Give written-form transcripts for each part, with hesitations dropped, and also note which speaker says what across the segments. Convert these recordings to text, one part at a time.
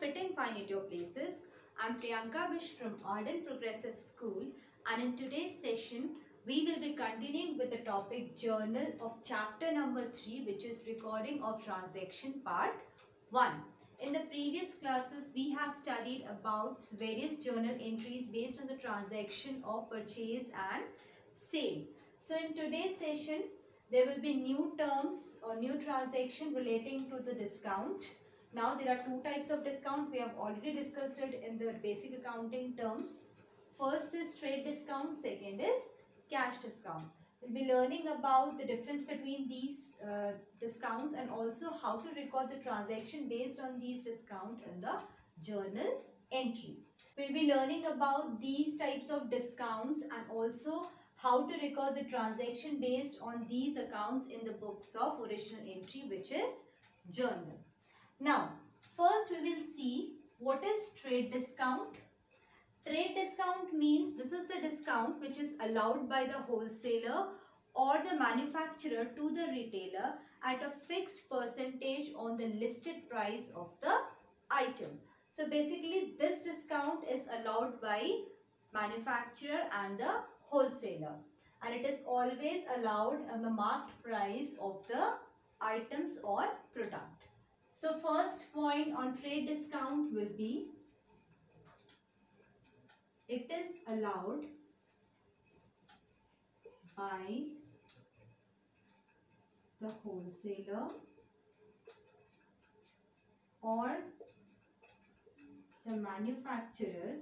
Speaker 1: Fit and Find at Your Places. I'm Priyanka Bish from Arden Progressive School, and in today's session we will be continuing with the topic Journal of chapter number 3, which is Recording of Transaction part 1. In the previous classes we have studied about various journal entries based on the transaction of purchase and sale. So in today's session there will be new terms or new transaction relating to the discount. Now there are two types of discount. We have already discussed it in the basic accounting terms. First is trade discount, second is cash discount. We'll be learning about the difference between these discounts and also how to record the transaction based on these discount in the journal entry. We'll be learning about these types of discounts and also how to record the transaction based on these accounts in the books of original entry, which is journal. Now, first we will see what is trade discount. Trade discount means this is the discount which is allowed by the wholesaler or the manufacturer to the retailer at a fixed percentage on the listed price of the item. So basically this discount is allowed by manufacturer and the wholesaler, and it is always allowed on the marked price of the items or product. So first point on trade discount will be it is allowed by the wholesaler or the manufacturer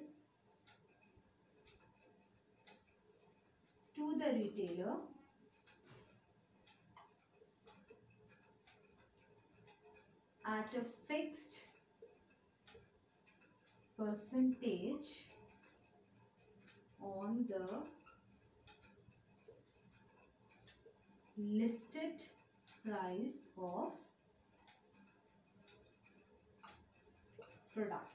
Speaker 1: to the retailer at a fixed percentage on the listed price of product.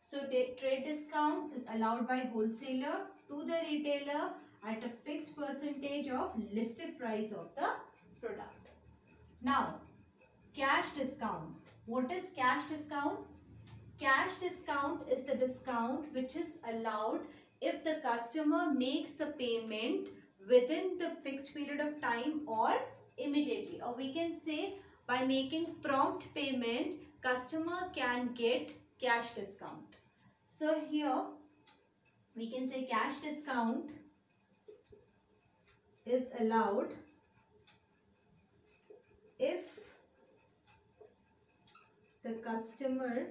Speaker 1: So trade discount is allowed by wholesaler to the retailer at a fixed percentage of listed price of the product. Now, cash discount. What is cash discount? Cash discount is the discount which is allowed if the customer makes the payment within the fixed period of time or immediately, or we can say by making prompt payment, customer can get cash discount. So here we can say cash discount is allowed if the customer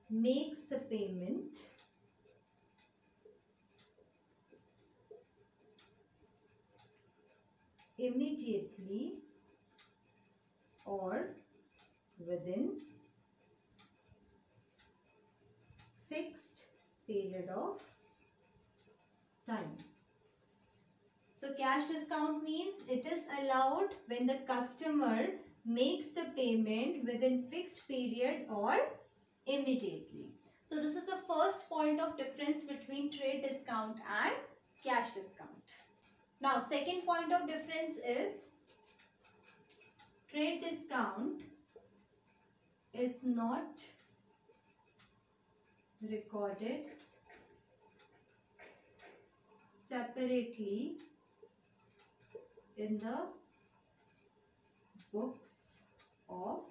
Speaker 1: makes the payment immediately or within fixed period of time. So cash discount means it is allowed when the customer makes the payment within fixed period or immediately. So this is the first point of difference between trade discount and cash discount. Now second point of difference is trade discount is not recorded separately in the books of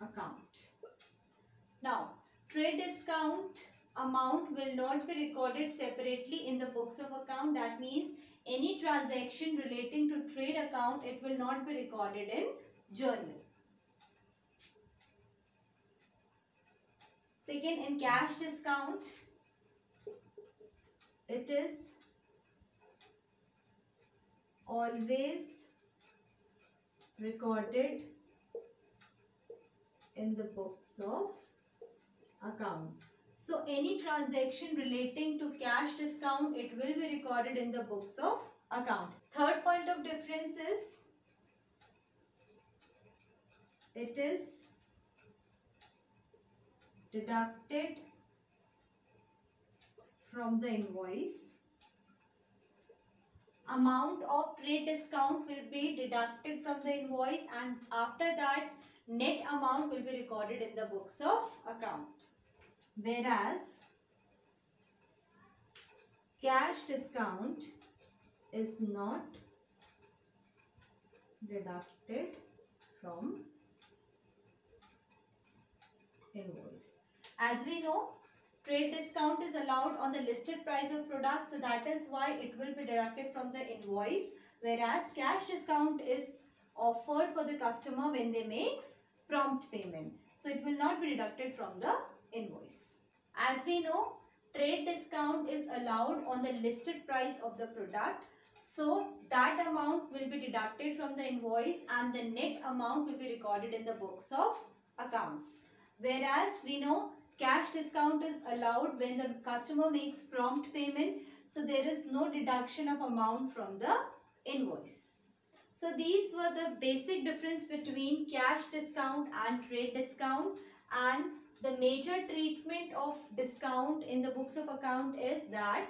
Speaker 1: account. Now, trade discount amount will not be recorded separately in the books of account. That means any transaction relating to trade account, it will not be recorded in journal. Second, in cash discount, it is always recorded in the books of account. So any transaction relating to cash discount, it will be recorded in the books of account. Third point of difference is it is deducted from the invoice. Amount of trade discount will be deducted from the invoice, and after that net amount will be recorded in the books of account. Whereas cash discount is not deducted from invoice. As we know, trade discount is allowed on the listed price of product, so that is why it will be deducted from the invoice, whereas cash discount is offered for the customer when they makes prompt payment, so it will not be deducted from the invoice. As we know, trade discount is allowed on the listed price of the product, so that amount will be deducted from the invoice and the net amount will be recorded in the books of accounts. Whereas we know cash discount is allowed when the customer makes prompt payment, so there is no deduction of amount from the invoice. So these were the basic difference between cash discount and trade discount, and the major treatment of discount in the books of account is that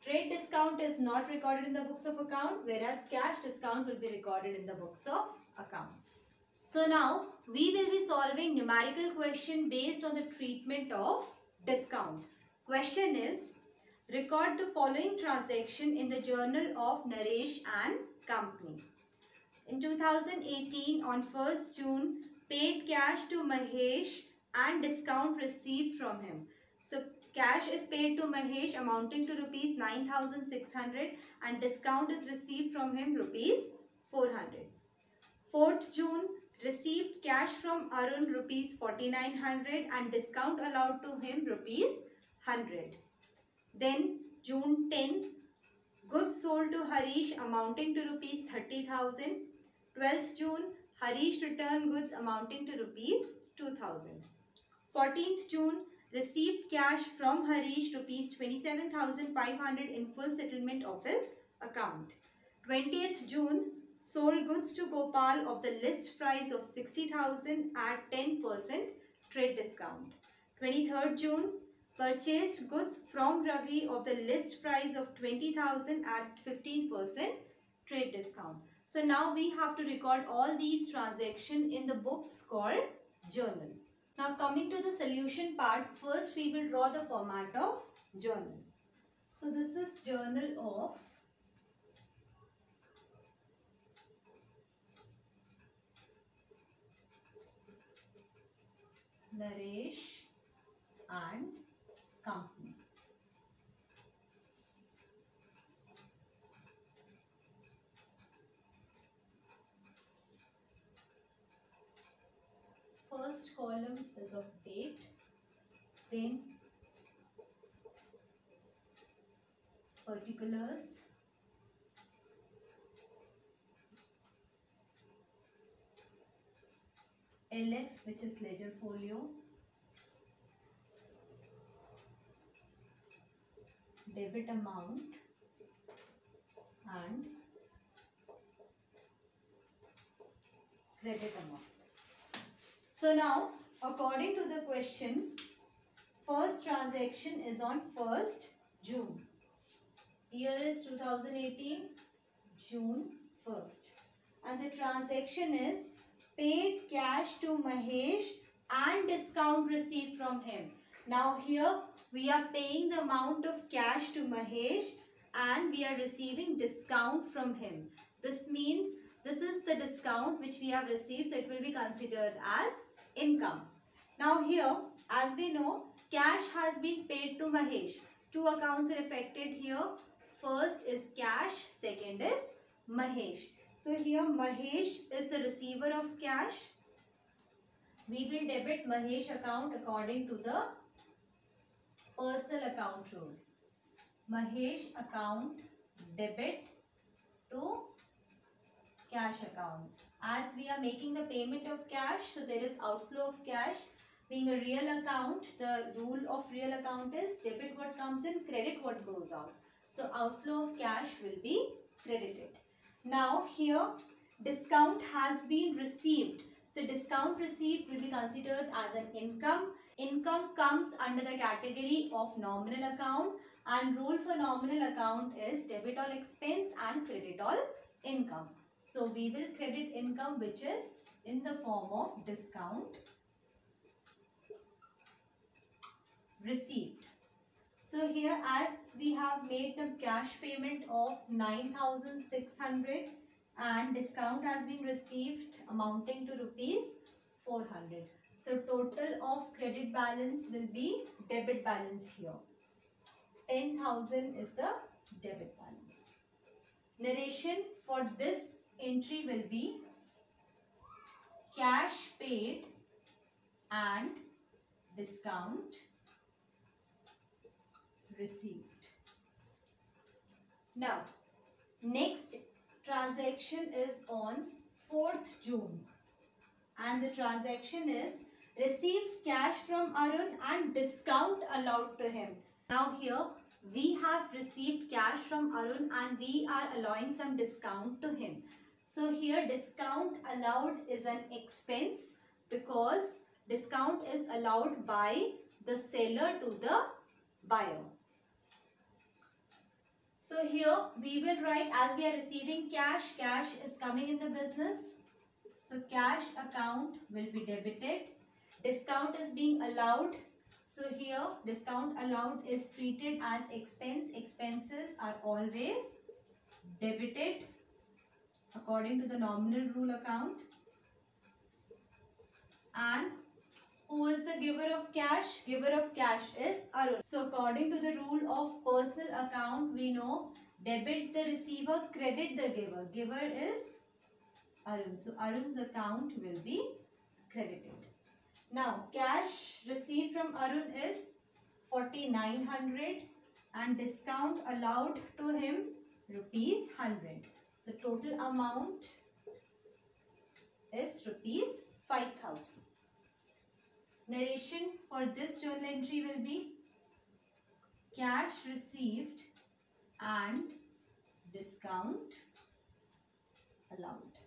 Speaker 1: trade discount is not recorded in the books of account, whereas cash discount will be recorded in the books of accounts. So now we will be solving numerical question based on the treatment of discount. Question is, record the following transaction in the journal of Naresh and Company. In 2018, on 1st June, paid cash to Mahesh and discount received from him. So cash is paid to Mahesh amounting to rupees 9,600 and discount is received from him rupees 400. 4th June, received cash from Arun rupees 4,900 and discount allowed to him rupees 100. Then June 10, goods sold to Harish amounting to rupees 30,000. 12th June, Harish returned goods amounting to rupees 2,000. 14th June, received cash from Harish rupees 27,500 in full settlement of his account. 20th June, sold goods to Gopal of the list price of 60,000 at 10% trade discount. 23rd June, purchased goods from Ravi of the list price of 20,000 at 15% trade discount. So now we have to record all these transactions in the books called journal. Now coming to the solution part, first we will draw the format of journal. So this is journal of Naresh and Company. First column is of date, then particulars, LF which is ledger folio, debit amount and credit amount. So now according to the question, first transaction is on 1st June. Year is 2018, June 1st. And the transaction is paid cash to Mahesh and discount received from him. Now here we are paying the amount of cash to Mahesh and we are receiving discount from him. This means this is the discount which we have received, so it will be considered as income. Now here, as we know, cash has been paid to Mahesh. Two accounts are affected here. First is cash, second is Mahesh. So here Mahesh is the receiver of cash. We will debit Mahesh account according to the personal account rule. Mahesh account debit to cash account. As we are making the payment of cash, so there is outflow of cash. Being a real account, the rule of real account is debit what comes in, credit what goes out. So outflow of cash will be credited. Now here discount has been received. So discount received will be considered as an income. Income comes under the category of nominal account, and rule for nominal account is debit all expense and credit all income. So we will credit income which is in the form of discount received. So here, as we have made the cash payment of 9,600 and discount has been received amounting to rupees 400. So total of credit balance will be debit balance here. 10,000 is the debit balance. Narration for this entry will be cash paid and discount received. Now, next transaction is on 4th June and the transaction is received cash from Arun and discount allowed to him. Now here we have received cash from Arun and we are allowing some discount to him. So here discount allowed is an expense because discount is allowed by the seller to the buyer. So here we will write, as we are receiving cash, cash is coming in the business. So cash account will be debited. Discount is being allowed. So here discount allowed is treated as expense. Expenses are always debited according to the nominal rule account. And who is the giver of cash? Giver of cash is Arun. So according to the rule of personal account, we know debit the receiver, credit the giver. Giver is Arun. So Arun's account will be credited. Now cash received from Arun is 4,900 and discount allowed to him rupees 100. So total amount is rupees 5,000. Narration for this journal entry will be cash received and discount allowed.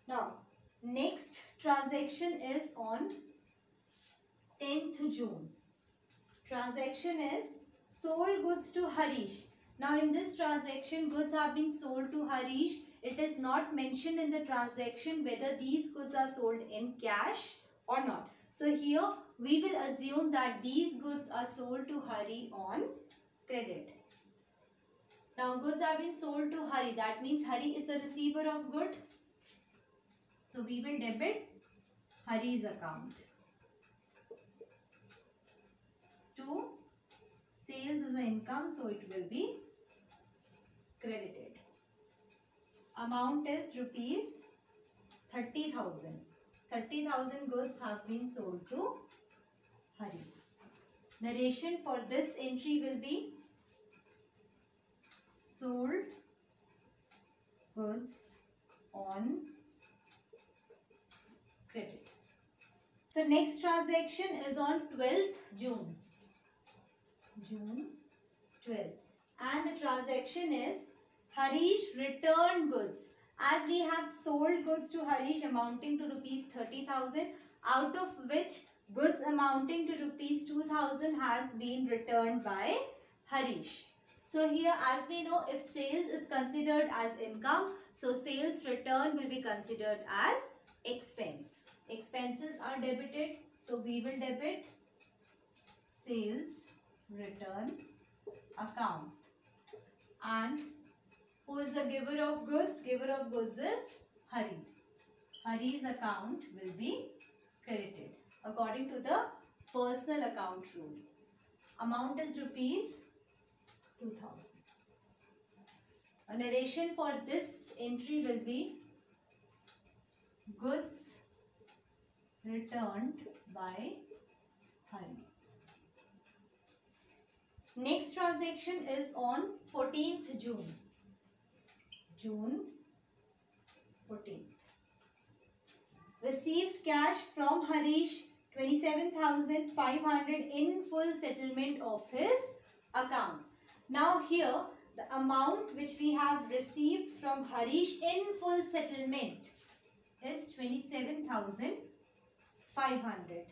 Speaker 1: Now, next transaction is on 10th June. Transaction is sold goods to Harish. Now, in this transaction, goods have been sold to Harish. It is not mentioned in the transaction whether these goods are sold in cash or not. So, here we will assume that these goods are sold to Hari on credit. Now, goods have been sold to Hari. That means Hari is the receiver of good. So, we will debit Hari's account. To sales is an income, so it will be credited. Amount is rupees 30,000. 30,000 goods have been sold to Hari. Narration for this entry will be sold goods on credit. So next transaction is on 12th June. June 12th. And the transaction is Harish returned goods. As we have sold goods to Harish amounting to rupees 30,000, out of which goods amounting to rupees 2,000 has been returned by Harish. So here, as we know, if sales is considered as income, so sales return will be considered as expense. Expenses are debited, so we will debit sales return account. And who is the giver of goods? Giver of goods is Hari. Hari's account will be credited according to the personal account rule. Amount is rupees 2,000. A narration for this entry will be goods returned by Hari. Next transaction is on 14th June. June 14th. Received cash from Harish 27,500 in full settlement of his account. Now here the amount which we have received from Harish in full settlement is 27,500.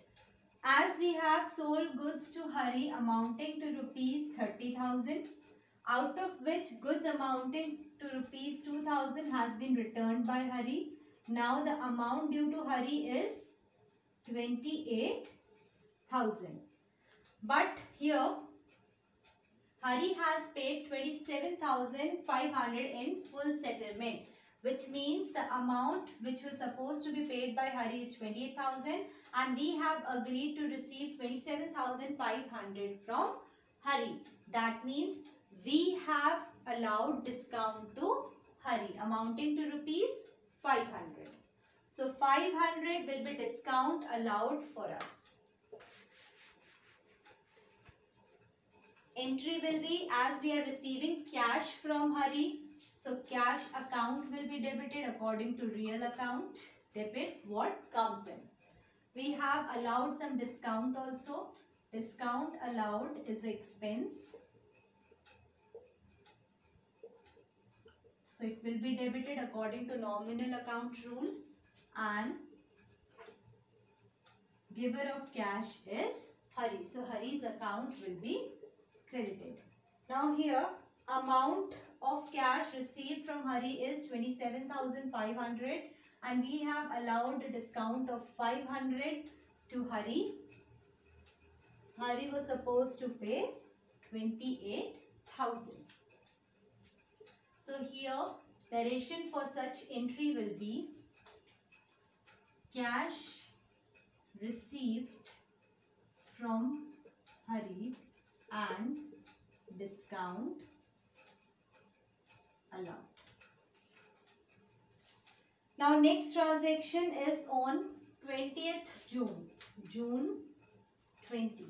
Speaker 1: As we have sold goods to Hari amounting to rupees 30,000. out of which goods amounting to rupees 2000 has been returned by Hari. Now the amount due to Hari is 28,000. But here Hari has paid 27,500 in full settlement, which means the amount which was supposed to be paid by Hari is 28,000 and we have agreed to receive 27,500 from Hari. That means we have allowed discount to Hari amounting to rupees 500. So 500 will be discount allowed for us. Entry will be as we are receiving cash from Hari. So cash account will be debited according to real account. Debit what comes in. We have allowed some discount also. Discount allowed is expense. So it will be debited according to nominal account rule and giver of cash is Hari. So Hari's account will be credited. Now here amount of cash received from Hari is 27,500 and we have allowed a discount of 500 to Hari. Hari was supposed to pay 28,000. So here narration for such entry will be cash received from Hari and discount allowed. Now next transaction is on 20th June 20.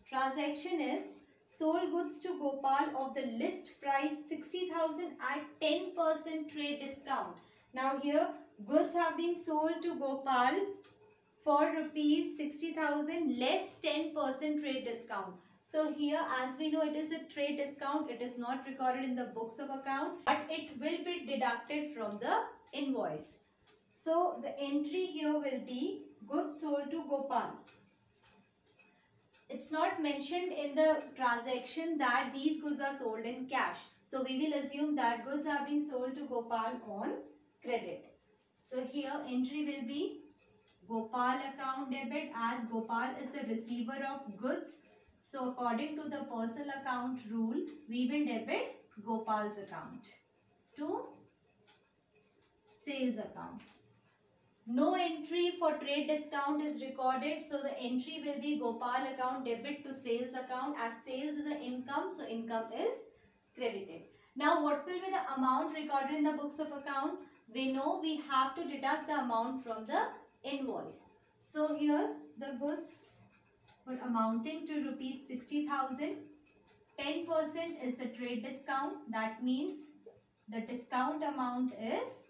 Speaker 1: Transaction is sold goods to Gopal of the list price 60,000 at 10% trade discount. Now here goods have been sold to Gopal for rupees 60,000 less 10% trade discount. So here as we know it is a trade discount, it is not recorded in the books of account but it will be deducted from the invoice. So the entry here will be goods sold to Gopal. It's not mentioned in the transaction that these goods are sold in cash. So we will assume that goods are being sold to Gopal on credit. So here entry will be Gopal account debit as Gopal is the receiver of goods. So according to the personal account rule, we will debit Gopal's account to sales account. No entry for trade discount is recorded. So the entry will be Gopal account debit to sales account as sales is an income. So income is credited. Now what will be the amount recorded in the books of account? We know we have to deduct the amount from the invoice. So here the goods were amounting to rupees 60,000. 10% is the trade discount. That means the discount amount is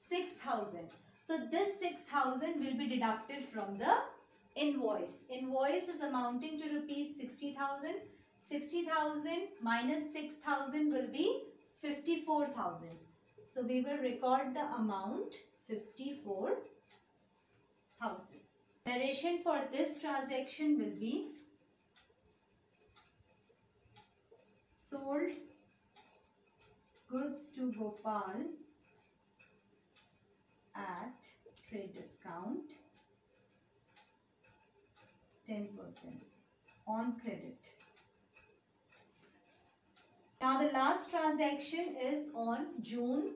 Speaker 1: 6,000. So this 6,000 will be deducted from the invoice. Invoice is amounting to rupees 60,000. 60,000 minus 6,000 will be 54,000. So we will record the amount 54,000. Narration for this transaction will be sold goods to Gopal at trade discount 10% on credit. Now the last transaction is on June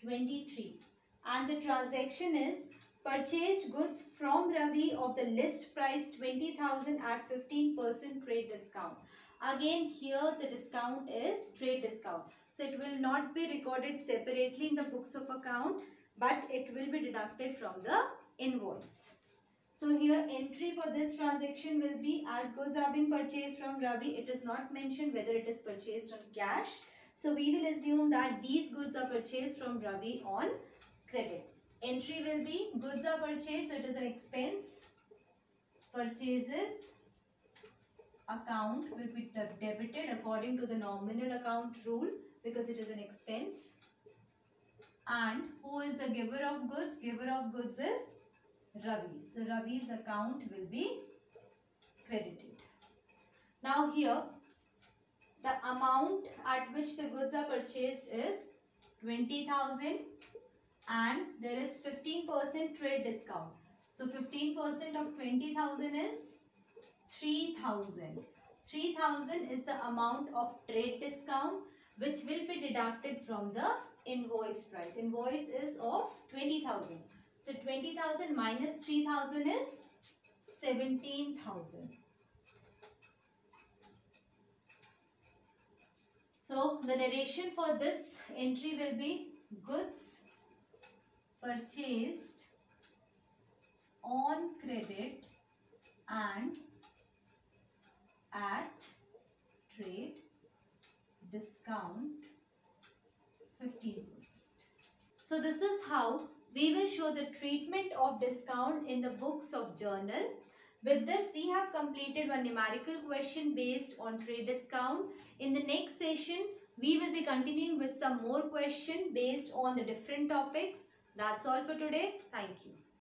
Speaker 1: 23 and the transaction is purchased goods from Ravi of the list price 20,000 at 15% trade discount. Again here the discount is trade discount. So it will not be recorded separately in the books of account but it will be deducted from the invoice. So here entry for this transaction will be as goods have been purchased from Ravi. It is not mentioned whether it is purchased on cash. So we will assume that these goods are purchased from Ravi on credit. Entry will be goods are purchased, so it is an expense. Purchases account will be debited according to the nominal account rule because it is an expense. And who is the giver of goods? Giver of goods is Ravi. So Ravi's account will be credited. Now here the amount at which the goods are purchased is 20,000 and there is 15% trade discount. So 15% of 20,000 is 3,000. 3,000 is the amount of trade discount which will be deducted from the invoice price. Invoice is of 20,000. So 20,000 minus 3,000 is 17,000. So the narration for this entry will be goods purchased on credit and at trade discount 15%. So this is how we will show the treatment of discount in the books of journal. With this, we have completed one numerical question based on trade discount. In the next session, we will be continuing with some more questions based on the different topics. That's all for today. Thank you.